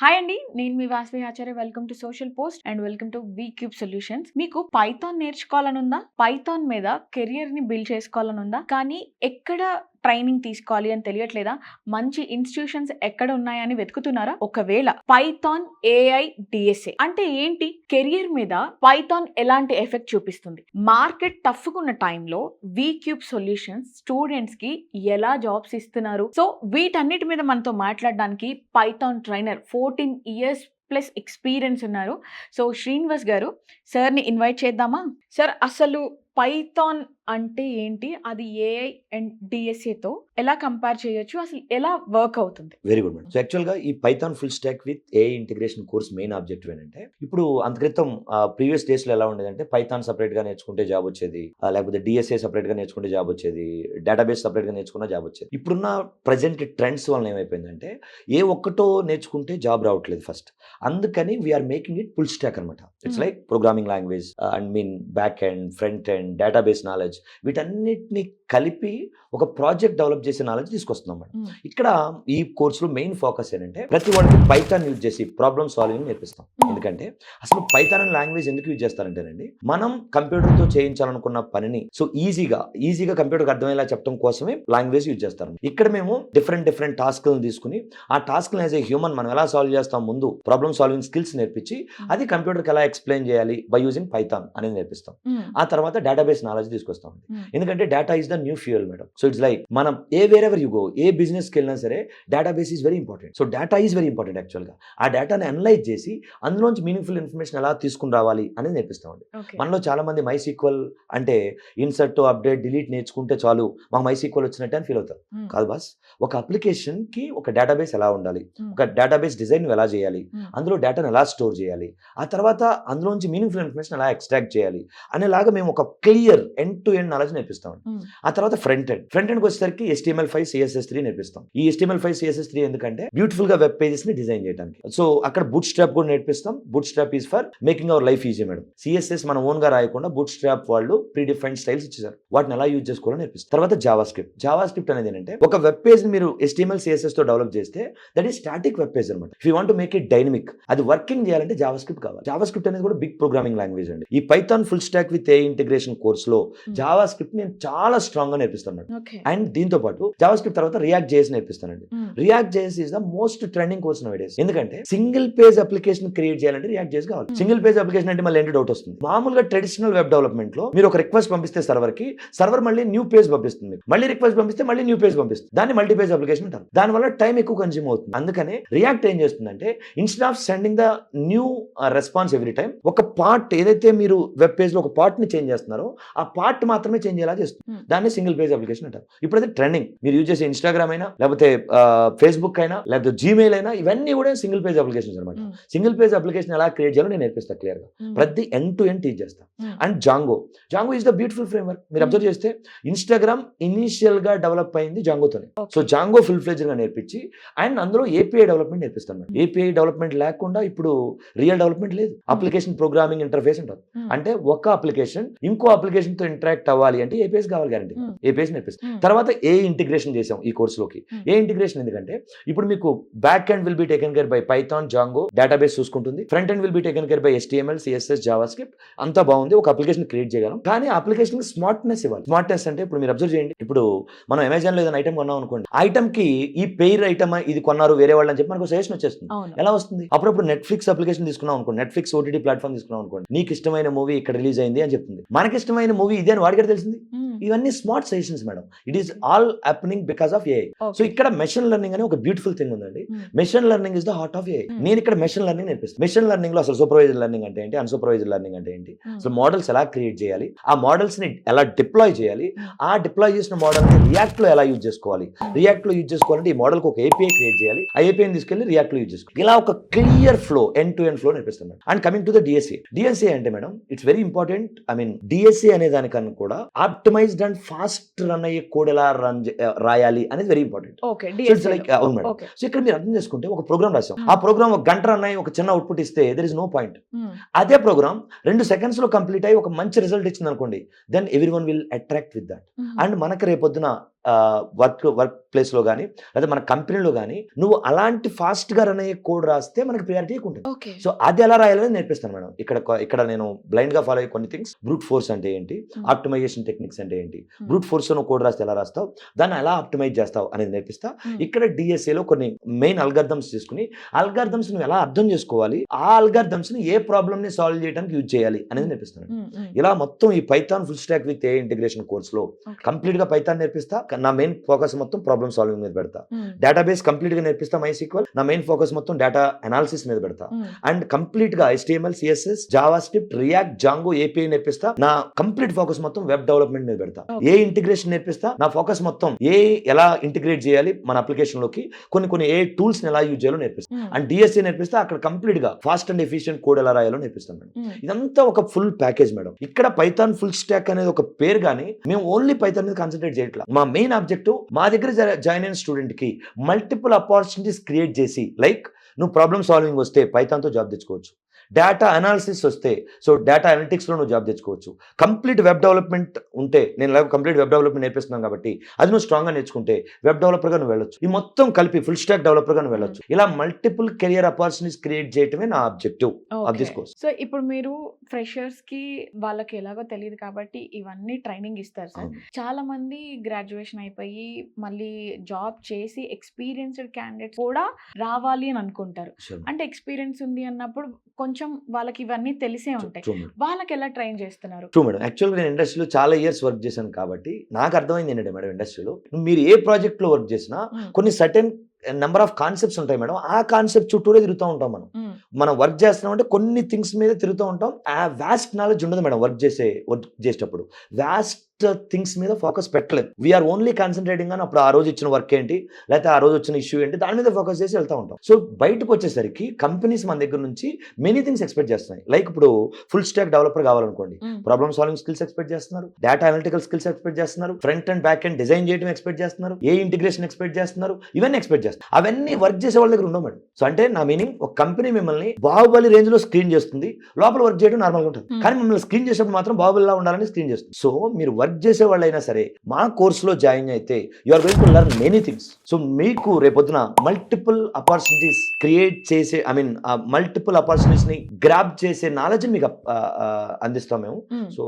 Hi అండి, నేను మీ Vasavi Acharya. Welcome to social post and welcome to V cube solutions. మీకు పైథాన్ నేర్చుకోవాలని ఉందా? పైథాన్ మీద కెరియర్ ని బిల్డ్ చేసుకోవాలని ఉందా? కానీ ఎక్కడ ట్రైనింగ్ తీసుకోవాలి అని తెలియట్లేదా? మంచి ఇన్స్టిట్యూషన్స్ ఎక్కడ ఉన్నాయని వెతుకుతున్నారా? ఒకవేళ పైథాన్ ఏఐ డిఎస్ఏ అంటే ఏంటి? కెరియర్ మీద పైథాన్ ఎలాంటి ఎఫెక్ట్ చూపిస్తుంది? మార్కెట్ టఫ్ ఉన్న టైంలో వి క్యూబ్ సొల్యూషన్స్ స్టూడెంట్స్ కి ఎలా జాబ్స్ ఇస్తున్నారు? సో వీటన్నిటి మీద మనతో మాట్లాడడానికి Python trainer 14 years plus experience ఉన్నారు. సో శ్రీనివాస్ గారు, సార్ని ఇన్వైట్ చేద్దామా? సార్, అసలు పైథాన్ అంటే ఏంటి? అది ఏఐ అండ్ డిఎస్ఏతో ఎలా కంపేర్ చేయొచ్చు? అసలు ఎలా వర్క్ అవుతుంది? Very good madam. సో యాక్చువల్గా ఈ Python full stack with AI integration course main objective ఏంటంటే, ఇప్పుడు అంత క్రితం ప్రీవియస్ డేస్లో ఎలా ఉండేదంటే పైథాన్ సపరేట్గా నేర్చుకుంటే జాబ్ వచ్చేది, లేకపోతే డిఎస్ఏ సపరేట్గా నేర్చుకుంటే జాబ్ వచ్చేది, డేటాబేస్ సపరేట్గా నేర్చుకున్న జాబ్ వచ్చేది. ఇప్పుడున్న ప్రజెంట్ ట్రెండ్స్ వల్ల ఏమైపోయిందంటే ఏ ఒక్కటో నేర్చుకుంటే జాబ్ రావట్లేదు ఫస్ట్. అందుకని we are making it full stack అనమాట. It's like programming language and mean back end, front end, database knowledge, వీటన్నిటిని కలిపి ఒక ప్రాజెక్ట్ డెవలప్ చేసే నాలెడ్జ్ తీసుకొస్తున్నాం మేడం. ఇక్కడ ఈ కోర్సులో మెయిన్ ఫోకస్ ఏంటంటే ప్రతి వాళ్ళకి పైథాన్ యూజ్ చేసి ప్రాబ్లమ్ సాల్వింగ్ నేర్పిస్తాం. ఎందుకంటే అసలు పైథాన్ అనే లాంగ్వేజ్ ఎందుకు యూజ్ చేస్తారంటేనండి, మనం కంప్యూటర్తో చేయించాలనుకున్న పనిని సో ఈజీగా కంప్యూటర్కి అర్థమయ్యేలా చెప్పడం కోసమే లాంగ్వేజ్ యూజ్ చేస్తారు. ఇక్కడ మేము డిఫరెంట్ టాస్క్లను తీసుకుని ఆ టాస్క్ని యాజ్ ఏ హ్యూమన్ మనం ఎలా సాల్వ్ చేస్తాం, ముందు ప్రాబ్లమ్ సాల్వింగ్ స్కిల్స్ నేర్పించి అది కంప్యూటర్కి ఎలా ఎక్స్ప్లెయిన్ చేయాలి బై యూజింగ్ పైథాన్ అనేది నేర్పిస్తాం. ఆ తర్వాత డేటాబేస్ నాలెడ్జ్ తీసుకొస్తాం. ఎందుకంటే data is the new fuel madam. So it's like మనం వేరెవర్ యూ గో, ఏ బిజినెస్కి వెళ్ళినా సరే database is very important. So data is very important. యాక్చువల్గా ఆ డేటాని అనలైజ్ చేసి అందులోంచి మీనింగ్ఫుల్ ఇన్ఫర్మేషన్ ఎలా తీసుకుని రావాలి అనేది నేర్పిస్తామండి. మనలో చాలా మంది MySQL అంటే ఇన్సర్ట్, అప్డేట్, డిలీట్ నేర్చుకుంటే చాలు మాకు MySQL వచ్చినట్టే అని ఫీల్ అవుతారు. కాదు బాస్, ఒక అప్లికేషన్ కి ఒక డేటాబేస్ ఎలా ఉండాలి, ఒక డేటాబేస్ డిజైన్ ఎలా చేయాలి, అందులో డేటాను ఎలా స్టోర్ చేయాలి, ఆ తర్వాత అందులోంచి మీనింగ్ఫుల్ ఇన్ఫర్మేషన్ ఎలా ఎక్స్ట్రాక్ట్ చేయాలి అనేలాగా మేము ఒక clear end to end knowledge నేర్పిస్తామండి. ఆ తర్వాత ఫ్రంట్ ఎండ్కి వచ్చేసరికి HTML5 CSS3 నేర్పిస్తాం. ఈ HTML5 CSS3 ఎందుకంటే బ్యూటిఫుల్ గా వెబ్ పేజెస్ ని డిజైన్ చేయడానికి. సో అక్కడ బూట్ స్ట్రాప్ కూడా నేర్పిస్తాం. Bootstrap is for making our life easy madam. CSS మనం ఓన్ గా రాయకుండా బూట్ స్ట్రాప్ వాళ్ళు ప్రీ డిఫైన్డ్ స్టైల్స్ ఇచ్చేసారు, వాటిని ఎలా యూజ్ చేసుకోవాలో నేర్పిస్తాం. తర్వాత జావా స్క్రిప్ట్ అనేది ఏంటంటే ఒక వెబ్ పేజ్ ని మీరు HTML CSS తో డెవలప్ చేస్తే that is static web page అనమాట. If you want to make it dynamic, అది వర్కింగ్ చేయాలంటే జావా స్క్రిప్ట్ కావాలి. జావా స్క్రిప్ట్ అనేది కూడా బిగ్ ప్రోగ్రామింగ్ లాంగ్వేజ్ అండి. ఈ Python full stack with AI integration course లో జావా స్క్రిప్ట్ నేను చాలా స్ట్రాంగ్ గా నేర్పిస్తాను. అండ్ దీంతో పాటు జావా స్క్రిప్ట్ తర్వాత రియాక్ట్ జేఎస్ నేర్పిస్తానండి. React JS is the most trending course nowadays. ఎందుకంటే సింగిల్ పేజ్ అప్లికేషన్ క్రియేట్ చేయాలంటే రియాక్ట్ జేఎస్ కావాలి. సింగిల్ పేజ్ అప్లికేషన్ అంటే మళ్ళీ డౌట్ వస్తుంది. మామూలుగా ట్రెడిషనల్ వెబ్ డెవలప్మెంట్ లో మీరు ఒక రిక్వెస్ట్ పంపిస్తే సర్వర్ మళ్ళీ న్యూ పేజ్ పంపిస్తుంది, మళ్ళీ రిక్వెస్ట్ పంపిస్తే మళ్ళీ న్యూ పేజ్ పంపిస్తుంది. దాన్ని మల్టీ పేజ్ అప్లికేషన్ అంటారు. దానివల్ల టైం ఎక్కువ కన్జ్యూమ్ అవుతుంది. అందుకనే రియాక్ట్ ఏం చేస్తుందంటే instead of sending the new response every time, ఒక పార్ట్ ఏదైతే మీరు వెబ్ పేజ్ లో ఒక పార్ట్ ని చేంజ్ చేస్తున్నారో ఆ పార్ట్ మాత్రమే చేంజ్ అయ్యేలా చేస్తుంది. దాన్ని సింగిల్ పేజ్ అప్లికేషన్ అంటారు. ఇప్పుడు అది ట్రెండింగ్. మీరు యూజ్ చేసే ఇన్స్టాగ్రామ్ అయినా, లేకపోతే ఫేస్బుక్ అయినా, లేకపోతే జీమెయిల్ అయినా, ఇవన్నీ కూడా సింగిల్ పేజ్ అప్లికేషన్స్ అనమాట. సింగిల్ పేజ్ అప్లికేషన్ ఎలా క్రియేట్ చేయాలో నేను నేర్పిస్తాను క్లియర్ గా. ప్రతి ఎండ్ టు ఎండ్ టీచ్ చేస్తాను. And Django is the beautiful framework. మీరు అబ్జర్వ్ చేస్తే ఇన్స్టాగ్రామ్ ఇనిషియల్ గా డెవలప్ అయింది జాంగోతోనే. సో జాంగో ఫుల్ ఫ్లెడ్జ్డ్ గా నేర్పించి అండ్ అందులో API డెవలప్మెంట్ నేర్పిస్తాను. API డెవలప్మెంట్ లేకుండా ఇప్పుడు రియల్ డెవలప్మెంట్ లేదు. అప్లికేషన్ ప్రోగ్రామింగ్ ఇంటర్ఫేస్ అంటారు. అంటే ఒక అప్లికేషన్ ఇంకో అప్లికేషన్ తో ఇంటరాక్ట్ అవ్వాలి అంటే APIs కావాలి, గ్యారంటీ. APIs నేర్పిస్తాం. తర్వాత ఏ ఇంటిగ్రేషన్ చేసాం ఈ కోర్సులోకి. ఏ ఇంటిగ్రేషన్ ఎందుకంటే ఇప్పుడు మీకు back end will be taken care by Python, Django, database చూసుకుంటుంది. Front end will be taken care by HTML, CSS, JavaScript. అంతా బాగుంది. ఒక అప్లికేషన్ క్రియేట్ చేయగలం, కానీ అప్లికేషన్ కి స్మార్ట్నెస్ ఇవ్వాలి. స్మార్ట్నెస్ అంటే ఇప్పుడు మీరు అబ్జర్వ్ చేయండి, ఇప్పుడు మనం అమెజాన్ లో ఏదైనా ఐటమ్ కొన్నాం అనుకోండి, ఐటమ్ కి ఈ పెయిర్ ఐటమ్ ఇది కొన్నారు వేరే వాళ్ళు అని చెప్పి మనకు సజెషన్ వచ్చేస్తుంది. ఎలా వస్తుంది? అప్పుడప్పుడు నెట్ఫ్లిక్స్ అప్లికేషన్ తీసుకున్నాం అనుకోండి, నెట్ఫ్లిక్స్ OTT ప్లాట్ఫామ్ తీసుకున్నాం అనుకోండి, నీకు ఇష్టమైన మూవీ ఇక్కడ రిలీజ్ అయింది అని చెప్తుంది. మనకి ఇష్టమైన మూవీ ఇదే అని వాడికి తెలిసింది. ఇవన్నీ smart suggestions madam. It is all happening because of AI. So ఇక్కడ మెషిన్ లెర్నింగ్ అనే ఒక బ్యూటిఫుల్ థింగ్ ఉందండి. Machine learning is the heart of AI. నేను ఇక్కడ మెషిన్ లెర్నింగ్ నేర్పిస్తాను. మెషిన్ లెర్నింగ్ లో అసలు సూపర్వైజర్ లెర్నింగ్ అంటే ఏంటి, అన్సూపర్వైజర్ లెర్నింగ్ అంటే ఏంటి, అసలు మోడల్స్ ఎలా క్రియేట్ చేయాలి, ఆ మోడల్స్ ని ఎలా డిప్లాయ్ చేయాలి, ఆ డిప్లాయ్ చేసిన మోడల్ ని రియాక్ట్ లో ఎలా యూజ్ చేసుకోవాలి, రియాక్ట్ లో యూజ్ చేసుకోవాలంటే ఈ మోడల్ కి ఒక API క్రియేట్ చేయాలి, ఆ API ని తీసుకెళ్లి రియాక్ట్ లో యూజ్ చేసుకోవాలి. ఇలా ఒక clear flow, end to end flow నేర్పిస్తాను madam. And coming to the DSA అంటే madam, it's very important. DSA అనే దానికన్నా కూడా ఆప్టిమైజ్డ్ అండ్ ఫాస్ట్ రన్ అయ్యే కోడ్ ఎలా రాయాలి అనేది వెరీ ఇంపార్టెంట్. అవును మేడం. సో ఇక్కడ మీరు అర్థం చేసుకుంటే ఒక ప్రోగ్రామ్ రాసాం, ఆ ప్రోగ్రామ్ ఒక గంట రన్ అయ్యి ఒక చిన్న అవుట్పుట్ ఇస్తే దెర్ ఇస్ నో పాయింట్. అదే ప్రోగ్రామ్ 2 seconds లో కంప్లీట్ అయ్యి ఒక మంచి రిజల్ట్ ఇచ్చింది అనుకోండి, then everyone will attract with that. And మనకు రేపొద్దున వర్క్ ప్లేస్లో కానీ లేదా మన కంపెనీలో కానీ నువ్వు అలాంటి ఫాస్ట్గా రన్ అయ్యే కోడ్ రాస్తే మనకి ప్రియారిటీ ఎక్కువ ఉంటుంది. ఓకే. సో అది ఎలా రాయాలని నేర్పిస్తాను మేడం. ఇక్కడ నేను బ్లైండ్గా ఫాలో అయ్యే కొన్ని థింగ్స్, బ్రూట్ ఫోర్స్ అంటే ఏంటి, ఆప్టిమైజేషన్ టెక్నిక్స్ అంటే ఏంటి, బ్రూట్ ఫోర్స్లో నువ్వు కోడ్ రాస్తే ఎలా రాస్తావు, దాన్ని ఎలా ఆప్టిమైజ్ చేస్తావు అనేది నేర్పిస్తా. ఇక్కడ డిఎస్ఏలో కొన్ని మెయిన్ అల్గారిథమ్స్ తీసుకుని అల్గారిథమ్స్ నువ్వు ఎలా అర్థం చేసుకోవాలి, ఆ అల్గారిథమ్స్ని ఏ ప్రాబ్లమ్ని సాల్వ్ చేయడానికి యూజ్ చేయాలి అనేది నేర్పిస్తాను. ఇలా మొత్తం ఈ Python full stack with AI integration కోర్స్లో కంప్లీట్గా పైథాన్ నేర్పిస్తా. నా మెయిన్ ఫోకస్ మొత్తం ప్రాబ్లమ్ సాల్వింగ్ మీద పెడతా. డేటాబేస్ కంప్లీట్గా నేర్పిస్తా MySQL. నా మెయిన్ ఫోకస్ మొత్తం డేటా అనాలిసిస్ మీద పెడతా. అండ్ కంప్లీట్గా HTML, CSS, JavaScript, React, Django, API నేర్పిస్తా. నా కంప్లీట్ ఫోకస్ మొత్తం వెబ్ డెవలప్మెంట్ మీద పెడతా. ఏ ఇంటిగ్రేషన్ నేర్పిస్తా. నా ఫోకస్ మొత్తం ఎలా ఇంటిగ్రేట్ చేయాలి మన అప్లికేషన్ లోకి, కొన్ని ఏ టూల్స్ ఎలా యూజ్ చేయాలో నేర్పిస్తా. అండ్ DSA నేర్పిస్తా. అక్కడ కంప్లీట్ గా ఫాస్ట్ అండ్ ఎఫిషియెంట్ కోడ్ ఎలా రాయాలో నేర్పిస్తాను మేడం. ఇదంతా ఒక ఫుల్ ప్యాకేజ్ మేడం. ఇక్కడ పైథాన్ ఫుల్ స్టాక్ అనేది ఒక పేరు కానీ మేము ఓన్లీ పైథాన్ మీద కాన్సన్ట్రేట్ చేయట్లా. మా మెయిన్ ఆబ్జెక్టివ్ మా దగ్గర జాయిన్ అయిన స్టూడెంట్ కి మల్టిపుల్ ఆపర్చునిటీస్ క్రియేట్ చేసి, లైక్ నువ్వు ప్రాబ్లమ్ సాల్వింగ్ వస్తే పైథాన్తో జాబ్ తెచ్చుకోవచ్చు, డేటా అనాలిసిస్ వస్తే సో డేటా అనలిటిక్స్లో నువ్వు జాబ్ తెచ్చుకోవచ్చు, కంప్లీట్ వెబ్ డెవలప్మెంట్ ఉంటే నేను కంప్లీట్ వెబ్ డెవలప్మెంట్ నేర్పిస్తున్నాను కాబట్టి అది నువ్వు స్ట్రాంగ్గా నేర్చుకుంటే వెబ్ డెవలపర్గా నువ్వు వెళ్ళొచ్చు. ఈ మొత్తం కలిపి ఫుల్ స్టాక్ డెవలపర్గా నువ్వు వెళ్ళొచ్చు. ఇలా మల్టిపుల్ కెరియర్ ఆపర్చునిటీస్ క్రియేట్ చేయటమే నా objective of this course. So ఇప్పుడు మీరు ఫ్రెషర్స్ కి వాళ్ళకి ఎలాగో తెలియదు కాబట్టి ఇవన్నీ ట్రైనింగ్ ఇస్తారు సార్. చాలా మంది గ్రాడ్యుయేషన్ అయిపోయి మళ్ళీ జాబ్ చేసి ఎక్స్పీరియన్స్డ్ క్యాండిడేట్స్ కూడా రావాలి అని అనుకుంటారు. అంటే ఎక్స్పీరియన్స్ ఉంది అన్నప్పుడు కొంచెం వాళ్ళకి ఇవన్నీ తెలిసే ఉంటాయి. వాళ్ళకి ఎలా ట్రైన్ చేస్తున్నారు? True madam. యాక్చువల్గా నేను ఇండస్ట్రీలో చాలా ఇయర్స్ వర్క్ చేశాను కాబట్టి నాకు అర్థమైంది ఏంటంటే మేడం, ఇండస్ట్రీలో మీరు ఏ ప్రాజెక్ట్లో వర్క్ చేసినా కొన్ని సర్టెన్ నెంబర్ ఆఫ్ కాన్సెప్ట్స్ ఉంటాయి మేడం. ఆ కాన్సెప్ట్ చుట్టూరే తిరుగుతూ ఉంటాం. మనం వర్క్ చేస్తున్నాం అంటే కొన్ని థింగ్స్ మీద తిరుగుతూ ఉంటాం. ఆ వాస్ట్ నాలెడ్జ్ ఉండదు మేడం. వర్క్ చేసేటప్పుడు వాస్ట్ థింగ్స్ మీద ఫోకస్ పెట్టలేదు. వీఆర్ ఓన్లీ కాన్సన్ట్రేటింగ్ అని అప్పుడు ఆ రోజు ఇచ్చిన వర్క్ ఏంటి, లేకపోతే ఆ రోజు వచ్చిన ఇష్యూ ఏంటి, దాని మీద ఫోకస్ చేసి వెళ్తూ ఉంటాం. సో బయటకు వచ్చేసరికి కంపెనీస్ మన దగ్గర నుంచి మెనీ థింగ్స్ ఎక్స్పెక్ట్ చేస్తున్నాయి. లైక్ ఇప్పుడు ఫుల్ స్టాక్ డెవలపర్ కావాలనుకోండి, ప్రాబ్లమ్ సాల్వింగ్ స్కిల్స్ ఎక్స్పెక్ట్ చేస్తున్నారు, డేటా అనలిటికల్ స్కిల్స్ ఎక్స్పెక్ట్ చేస్తున్నారు, front and back and design చేయడం ఎక్స్పెక్ట్ చేస్తున్నారు, ఏ ఇంటిగ్రేషన్ ఎక్స్పెక్ట్ చేస్తున్నారు, ఇవన్నీ ఎక్స్పెక్ట్ చేస్తున్నారు. అవన్నీ వర్క్ చేసే వాళ్ళ దగ్గర ఉండవు మేడం. సో అంటే నా మీనింగ్, ఒక కంపెనీ మిమ్మల్ని బాహుబలి రేంజ్ లో స్క్రీన్ చేస్తుంది, లోపల వర్క్ చేయడం నార్మల్గా ఉంటుంది. కానీ మిమ్మల్ని స్క్రీన్ చేసేప్పుడు మాత్రం బాహుబలిలా ఉండాలని స్క్రీన్ చేస్తుంది. సో మీరు వర్క్ చేసే వాళ్ళైనా సరే మా కోర్సులో జాయిన్ అయితే you are going to learn many things. So మీకు రేపొద్దున మల్టిపుల్ ఆపర్చునిటీస్ క్రియేట్ చేసే మల్టిపుల్ ఆపర్చునిటీస్ ని గ్రాబ్ చేసే నాలెడ్జ్ మీకు అందిస్తాం మేము. సో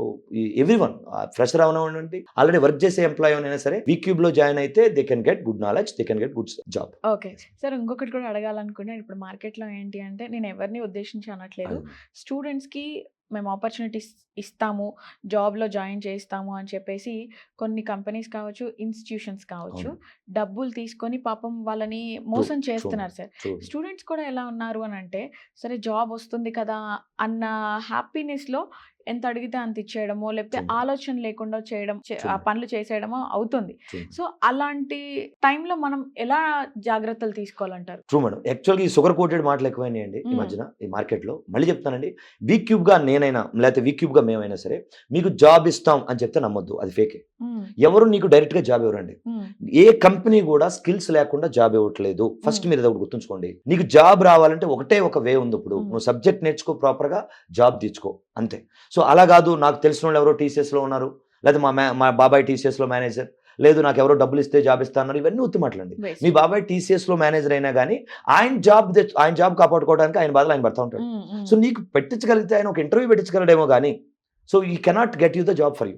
ఎవ్రీవన్ ఫ్రెషర్ అవనండి, ఆల్రెడీ వర్క్ చేసే ఎంప్లాయీ అయినా సరే VCube లో జాయిన్ అయితే they can get good knowledge, they can get good job. Okay sir, ఇంకొకటి కూడా అడగాలనుకున్నాను. ఇప్పుడు మార్కెట్ లో ఏంటి అంటే, నేను ఎవరిని ఉద్దేశించి అనట్లేదు, స్టూడెంట్స్ కి మేము ఆపర్చునిటీస్ ఇస్తాము, జాబ్లో జాయిన్ చేస్తాము అని చెప్పేసి కొన్ని కంపెనీస్ కావచ్చు, ఇన్స్టిట్యూషన్స్ కావచ్చు, డబ్బులు తీసుకొని పాపం వాళ్ళని మోసం చేస్తున్నారు సార్. స్టూడెంట్స్ కూడా ఎలా ఉన్నారు అని అంటే, సరే జాబ్ వస్తుంది కదా అన్న హ్యాపీనెస్లో ఎంత అడిగితే అంత ఇచ్చేయడమో, లేకపోతే ఆలోచన లేకుండా చేయడం, ఆ పనులు చేసేయడమో అవుతుంది. సో అలాంటి టైంలో మనం ఎలా జాగ్రత్తలు తీసుకోవాలంటారు? True madam. యాక్చువల్గా ఈ షుగర్ కోటెడ్ మాటలు ఎక్కువైనాయండి ఈ మధ్యన ఈ మార్కెట్లో. మళ్ళీ చెప్తానండి, VCube గా నేనైనా లేకపోతే VCube గా మేమైనా సరే మీకు జాబ్ ఇస్తాం అని చెప్తే నమ్మొద్దు, అది ఫేకే. ఎవరు నీకు డైరెక్ట్ గా జాబ్ ఇవ్వరండి. ఏ కంపెనీ కూడా స్కిల్స్ లేకుండా జాబ్ ఇవ్వట్లేదు. ఫస్ట్ మీరు అది గుర్తుంచుకోండి. నీకు జాబ్ రావాలంటే ఒకటే ఒక వే ఉంది. ఇప్పుడు నువ్వు సబ్జెక్ట్ నేర్చుకో, ప్రాపర్ గా జాబ్ తెచ్చుకో, అంతే. సో అలా కాదు, నాకు తెలిసిన వాళ్ళు ఎవరో TCS లో ఉన్నారు, లేదా మా బాబాయ్ TCS లో మేనేజర్, లేదు నాకు ఎవరో డబ్బులు ఇస్తే జాబ్ ఇస్తా అన్నారు, ఇవన్నీ ఉత్తి మాటలండి. మీ బాబాయ్ TCS లో మేనేజర్ అయినా కానీ ఆయన జాబ్ కాపాడుకోవడానికి ఆయన బాధలు ఆయన పడతా ఉంటాడు. సో నీకు పెట్టించగలిగితే ఆయన ఒక ఇంటర్వ్యూ పెట్టించగలడేమో కానీ, సో ఈ cannot get you the job for you.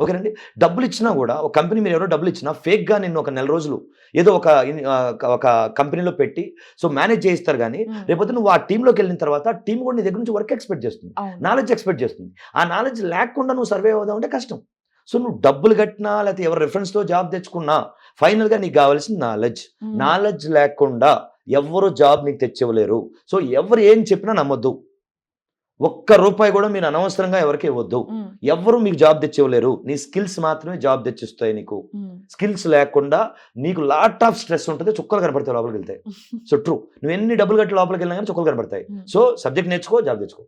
ఓకేనండి. డబ్బులు ఇచ్చినా కూడా, ఒక కంపెనీ మీరు ఎవరో డబ్బులు ఇచ్చినా ఫేక్ గా నిన్ను ఒక నెల రోజులు ఏదో ఒక కంపెనీలో పెట్టి సో మేనేజ్ చేయిస్తారు. కానీ రేపొద్దు నువ్వు ఆ టీంలోకి వెళ్ళిన తర్వాత టీం కూడా నీ దగ్గర నుంచి వర్క్ ఎక్స్పెక్ట్ చేస్తుంది, నాలెడ్జ్ ఎక్స్పెక్ట్ చేస్తుంది. ఆ నాలెడ్జ్ లేకుండా నువ్వు సర్వే అవుదాం అంటే కష్టం. సో నువ్వు డబ్బులు కట్టినా లేకపోతే ఎవరు రెఫరెన్స్తో జాబ్ తెచ్చుకున్నా ఫైనల్గా నీకు కావాల్సిన నాలెడ్జ్ లేకుండా ఎవరు జాబ్ నీకు తెచ్చివ్వలేరు. సో ఎవరు ఏం చెప్పినా నమ్మొద్దు. ఒక్క రూపాయి కూడా మీరు అనవసరంగా ఎవరికి ఇవ్వద్దు. ఎవరు మీకు జాబ్ తెచ్చివ్వలేరు. నీ స్కిల్స్ మాత్రమే జాబ్ తెచ్చిస్తాయి. నీకు స్కిల్స్ లేకుండా నీకు లాట్ ఆఫ్ స్ట్రెస్ ఉంటుంది, చుక్కలు కనపడతాయి లోపలికి వెళ్తాయి. సో ట్రూ, నువ్వు ఎన్ని డబ్బులు కట్టి లోపలికి వెళ్ళినా కానీ చుక్కలు కనపడతాయి. సో సబ్జెక్ట్ నేర్చుకో, జాబ్ తెచ్చుకో.